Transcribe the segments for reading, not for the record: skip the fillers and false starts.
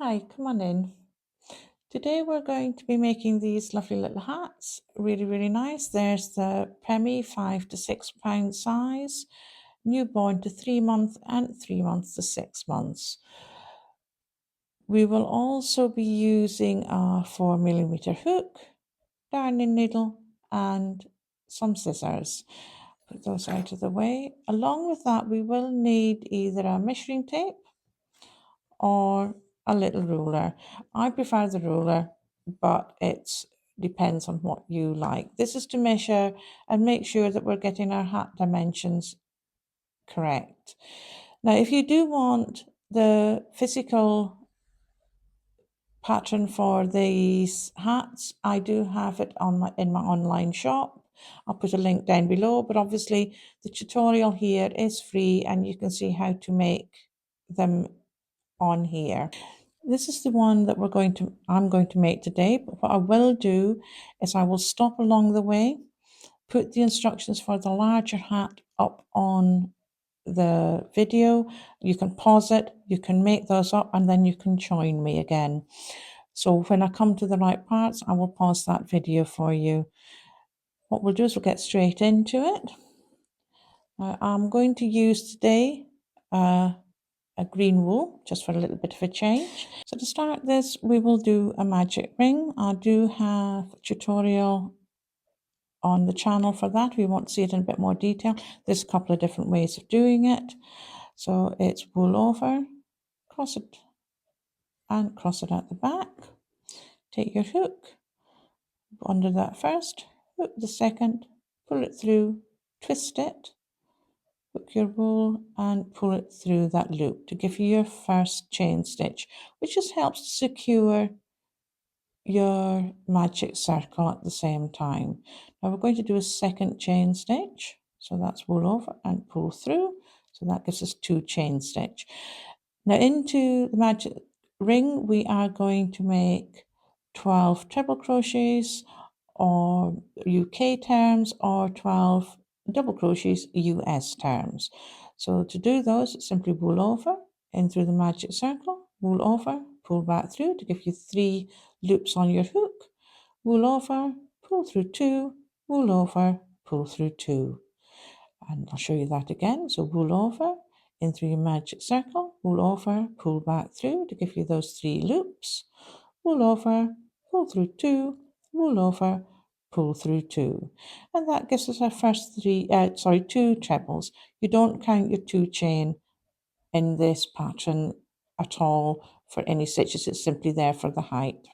Hi, come on in. Today we're going to be making these lovely little hats. Really nice. There's the Pemmy 5 to 6 pound size, newborn to 3 months and 3 months to 6 months. We will also be using a 4mm hook, darning needle and some scissors. Put those out of the way. Along with that, we will need either a measuring tape or a little ruler. I prefer the ruler, but it depends on what you like. This is to measure and make sure that we're getting our hat dimensions correct. Now, if you do want the physical pattern for these hats, I do have it on in my online shop. I'll put a link down below, but obviously the tutorial here is free and you can see how to make them on here. This is the one that I'm going to make today, but what I will do is I will stop along the way, put the instructions for the larger hat up on the video. You can pause it, you can make those up, and then you can join me again. So when I come to the right parts, I will pause that video for you. What we'll do is we'll get straight into it. I'm going to use today a green wool just for a little bit of a change. So to start this, we will do a magic ring. I do have a tutorial on the channel for that. We want to see it in a bit more detail. There's a couple of different ways of doing it. So it's wool over, cross it and cross it at the back. Take your hook under that first, hook the second, pull it through, twist it, hook your wool and pull it through that loop to give you your first chain stitch, which just helps to secure your magic circle at the same time. Now we're going to do a second chain stitch. So that's wool over and pull through. So that gives us 2 chain stitch. Now into the magic ring, we are going to make 12 treble crochets or UK terms or 12 double crochets US terms. So to do those, simply wool over in through the magic circle, wool over, pull back through to give you 3 loops on your hook, wool over, pull through 2, wool over, pull through 2. And I'll show you that again. So wool over, in through your magic circle, wool over, pull back through to give you those 3 loops, wool over, pull through 2, wool over, pull through 2. And that gives us our first 2 trebles. You don't count your 2 chain in this pattern at all for any stitches. It's simply there for the height.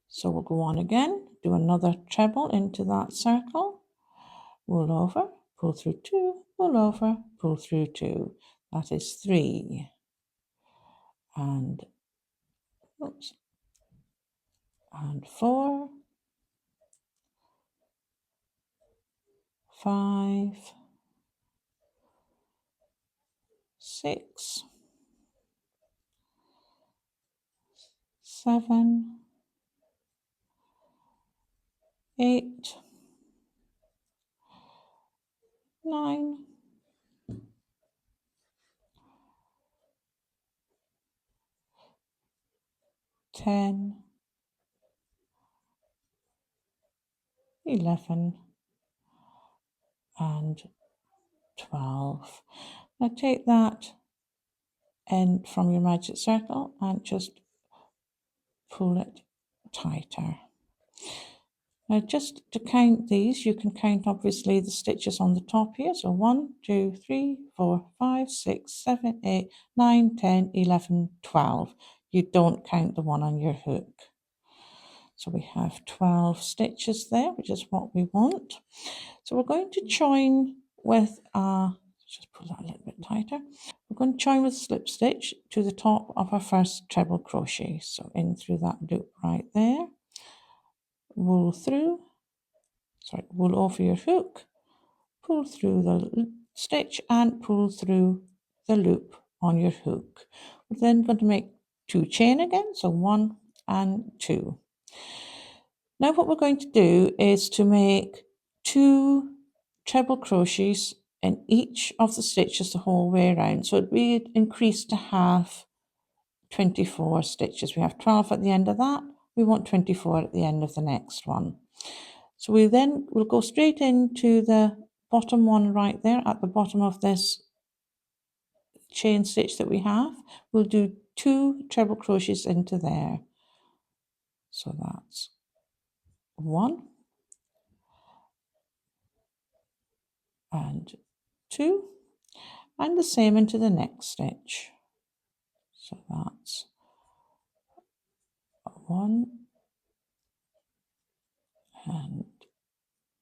So we'll go on again, do another treble into that circle, wool over, pull through 2, wool over, pull through 2. That is 3. And, oops, and 4, 5, 6, 7, 8, 9, 10, 11, and 12. Now take that end from your magic circle and just pull it tighter. Now just to count these, you can count obviously the stitches on the top here. So 1, 2, 3, 4, 5, 6, 7, 8, 9, 10, 11, 12. You don't count the one on your hook. So we have 12 stitches there, which is what we want. So we're going to join with just pull that a little bit tighter. We're going to join with a slip stitch to the top of our first treble crochet. So in through that loop right there, wool through, wool over your hook, pull through the stitch and pull through the loop on your hook. We're then going to make 2 chain again, so 1 and 2. Now what we're going to do is to make 2 treble crochets in each of the stitches the whole way around. So we increase to half 24 stitches. We have 12 at the end of that. We want 24 at the end of the next one. So we'll go straight into the bottom one right there at the bottom of this chain stitch that we have. We'll do 2 treble crochets into there. So that's 1 and 2, and the same into the next stitch. So that's 1 and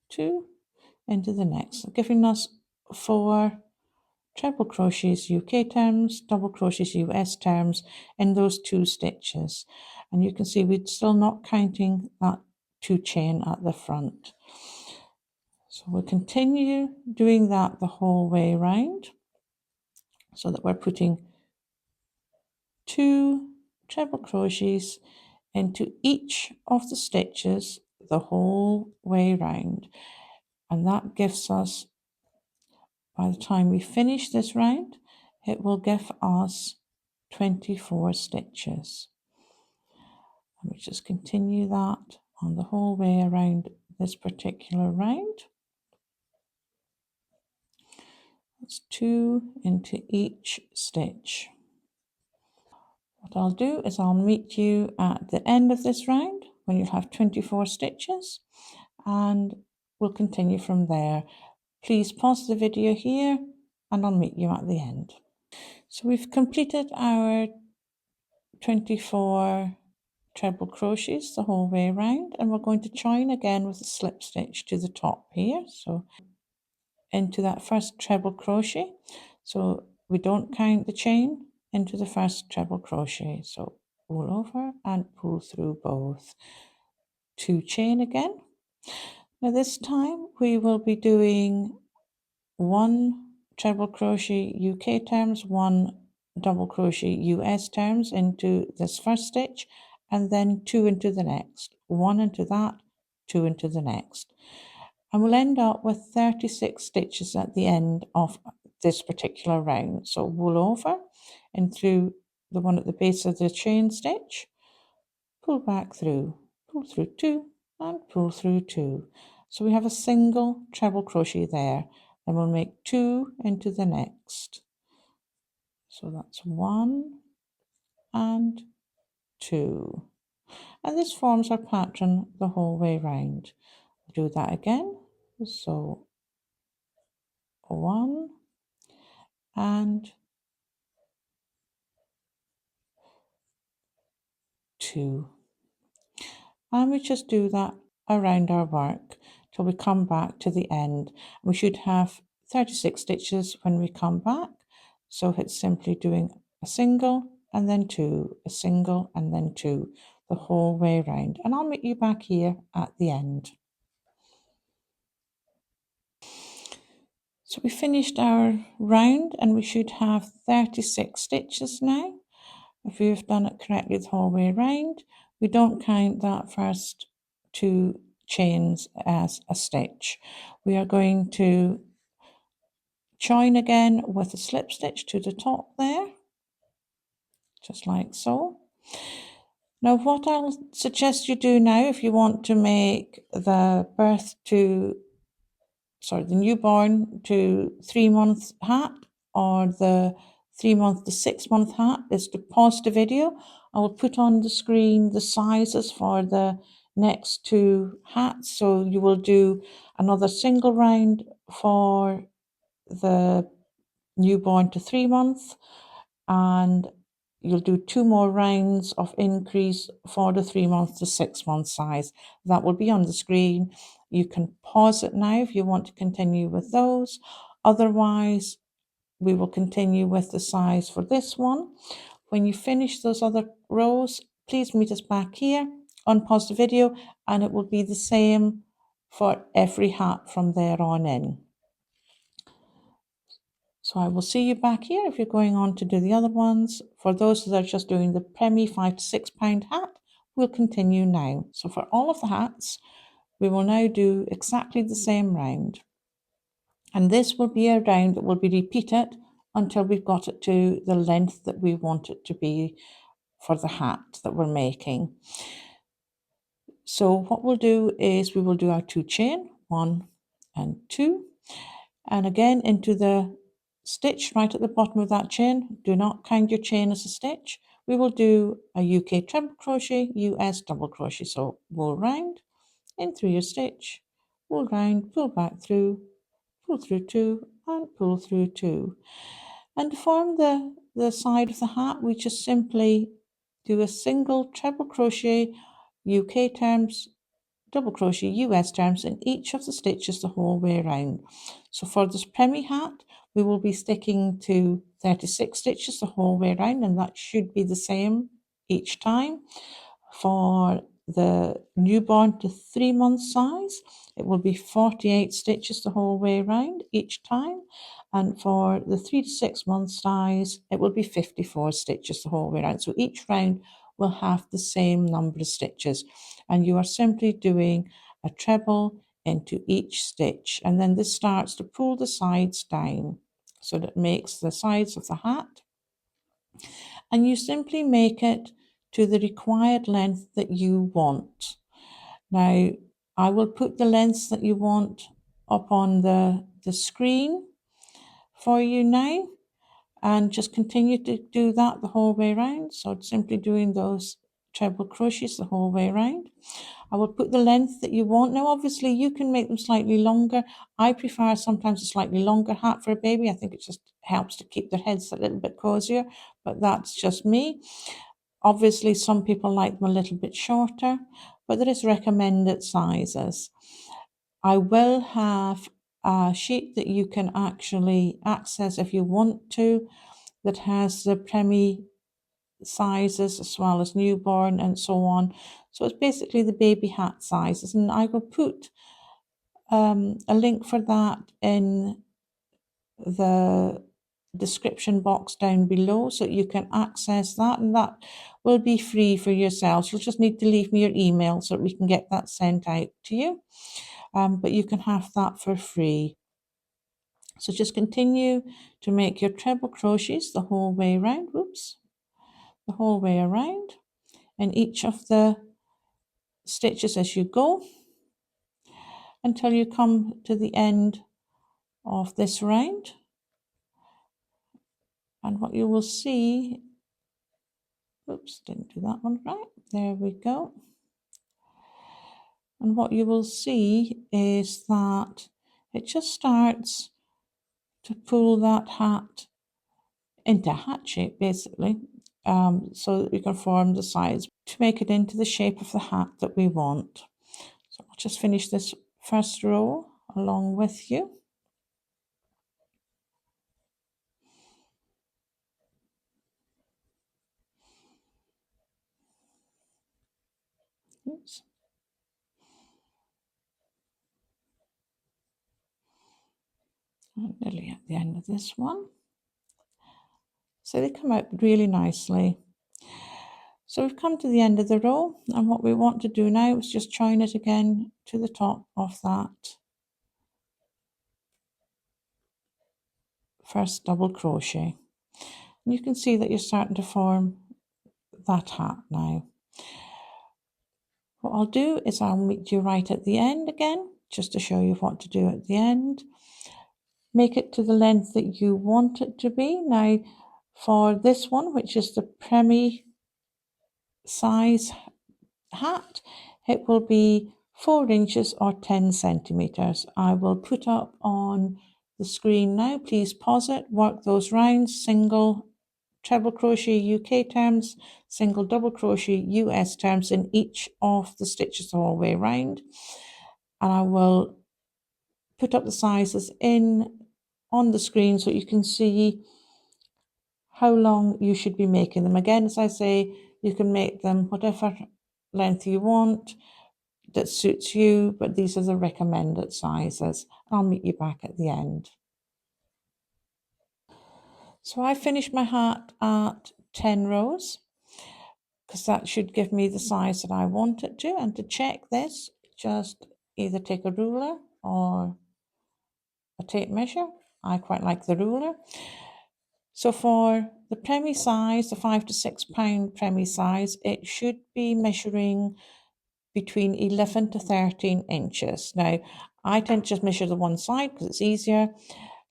2 into the next, giving us 4 treble crochets UK terms, double crochets US terms in those 2 stitches. And you can see we're still not counting that 2 chain at the front. So we'll continue doing that the whole way around, so that we're putting 2 treble crochets into each of the stitches the whole way round, and that gives us, by the time we finish this round, it will give us 24 stitches. And we just continue that on the whole way around this particular round. That's 2 into each stitch. What I'll do is I'll meet you at the end of this round when you'll have 24 stitches, and we'll continue from there. Please pause the video here and I'll meet you at the end. So we've completed our 24 treble crochets the whole way around, and we're going to join again with a slip stitch to the top here. So into that first treble crochet, so we don't count the chain, into the first treble crochet. So pull over and pull through both. 2 chain again. Now this time we will be doing 1 treble crochet UK terms, 1 double crochet US terms into this first stitch, and then 2 into the next, 1 into that, 2 into the next. And we'll end up with 36 stitches at the end of this particular round. So wool over and through the one at the base of the chain stitch, pull back through, pull through 2 and pull through 2. So we have a single treble crochet there. Then we'll make 2 into the next. So that's 1 and 2. And this forms our pattern the whole way round. We'll do that again. So 1 and 2. And we just do that around our work till we come back to the end. We should have 36 stitches when we come back. So it's simply doing a single and then 2, a single and then 2 the whole way around. And I'll meet you back here at the end. So we finished our round and we should have 36 stitches now. If we've done it correctly the whole way around, we don't count that first 2 chains as a stitch. We are going to join again with a slip stitch to the top there, just like so. Now what I'll suggest you do now, if you want to make the newborn to 3-month hat, or the 3-month to 6-month hat, is to pause the video. I will put on the screen the sizes for the next 2 hats. So you will do another single round for the newborn to 3 months, and you'll do 2 more rounds of increase for the 3-month to 6-month size. That will be on the screen. You can pause it now if you want to continue with those. Otherwise, we will continue with the size for this one. When you finish those other rows, please meet us back here, unpause the video, and it will be the same for every hat from there on in. So I will see you back here if you're going on to do the other ones. For those that are just doing the preemie 5 to 6 pound hat, we'll continue now. So for all of the hats, we will now do exactly the same round. And this will be a round that will be repeated until we've got it to the length that we want it to be for the hat that we're making. So what we'll do is we will do our 2 chain, 1 and 2, and again into the stitch right at the bottom of that chain. Do not count your chain as a stitch. We will do a UK treble crochet, US double crochet. So wool round, in through your stitch, wool round, pull back through, pull through 2 and pull through 2. And to form the side of the hat, we just simply do a single treble crochet, UK terms, double crochet US terms in each of the stitches the whole way around. So for this preemie hat, we will be sticking to 36 stitches the whole way around, and that should be the same each time. For the newborn to 3 month size, it will be 48 stitches the whole way around each time, and for the 3 to 6 month size, it will be 54 stitches the whole way around. So each round will have the same number of stitches, and you are simply doing a treble into each stitch, and then this starts to pull the sides down so that it makes the sides of the hat, and you simply make it to the required length that you want. Now, I will put the lengths that you want up on the screen for you now, and just continue to do that the whole way around. So simply doing those treble crochets the whole way around. I will put the length that you want. Now, obviously, you can make them slightly longer. I prefer sometimes a slightly longer hat for a baby. I think it just helps to keep their heads a little bit cozier, but that's just me. Obviously, some people like them a little bit shorter, but there is recommended sizes. I will have a sheet that you can actually access if you want to, that has the preemie sizes as well as newborn and so on. So it's basically the baby hat sizes, and I will put a link for that in the description box down below so you can access that, and that will be free for yourselves. You'll just need to leave me your email so that we can get that sent out to you, but you can have that for free. So just continue to make your treble crochets the whole way around, the whole way around in each of the stitches as you go until you come to the end of this round. And what you will see, didn't do that one right, there we go. And what you will see is that it just starts to pull that hat into a hat shape basically, so that we can form the sides to make it into the shape of the hat that we want. So I'll just finish this first row along with you. Oops. I'm nearly at the end of this one. So they come out really nicely. So we've come to the end of the row, and what we want to do now is just join it again to the top of that first double crochet. And you can see that you're starting to form that hat now. What I'll do is I'll meet you right at the end again, just to show you what to do at the end. Make it to the length that you want it to be. Now, for this one, which is the preemie size hat, it will be 4 inches or 10 centimeters. I will put up on the screen now. Please pause it, work those rounds, single treble crochet UK terms, single double crochet US terms in each of the stitches the whole way around. And I will put up the sizes in on the screen so you can see how long you should be making them. Again, as I say, you can make them whatever length you want that suits you, but these are the recommended sizes. I'll meet you back at the end. So I finished my hat at 10 rows because that should give me the size that I want it to. And to check this, just either take a ruler or a tape measure. I quite like the ruler. So for the preemie size, the 5 to 6 pound preemie size, it should be measuring between 11 to 13 inches. Now, I tend to just measure the one side because it's easier.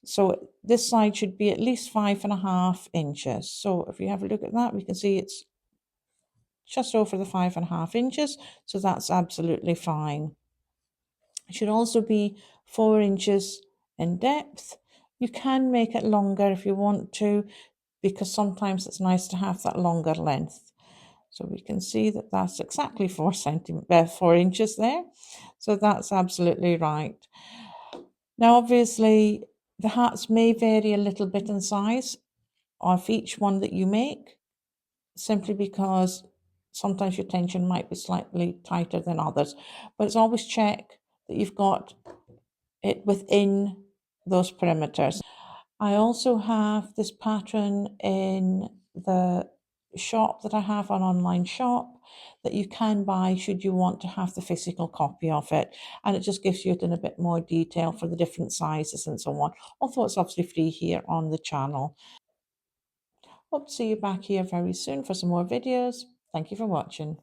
So this side should be at least 5.5 inches. So if you have a look at that, we can see it's just over the 5.5 inches. So that's absolutely fine. It should also be 4 inches in depth. You can make it longer if you want to, because sometimes it's nice to have that longer length. So we can see that that's exactly 4 inches there. So that's absolutely right. Now, obviously, the hats may vary a little bit in size of each one that you make, simply because sometimes your tension might be slightly tighter than others. But it's always check that you've got it within those perimeters. I also have this pattern in the shop that I have, an online shop that you can buy should you want to have the physical copy of it, and it just gives you it in a bit more detail for the different sizes and so on, although it's obviously free here on the channel. Hope to see you back here very soon for some more videos. Thank you for watching.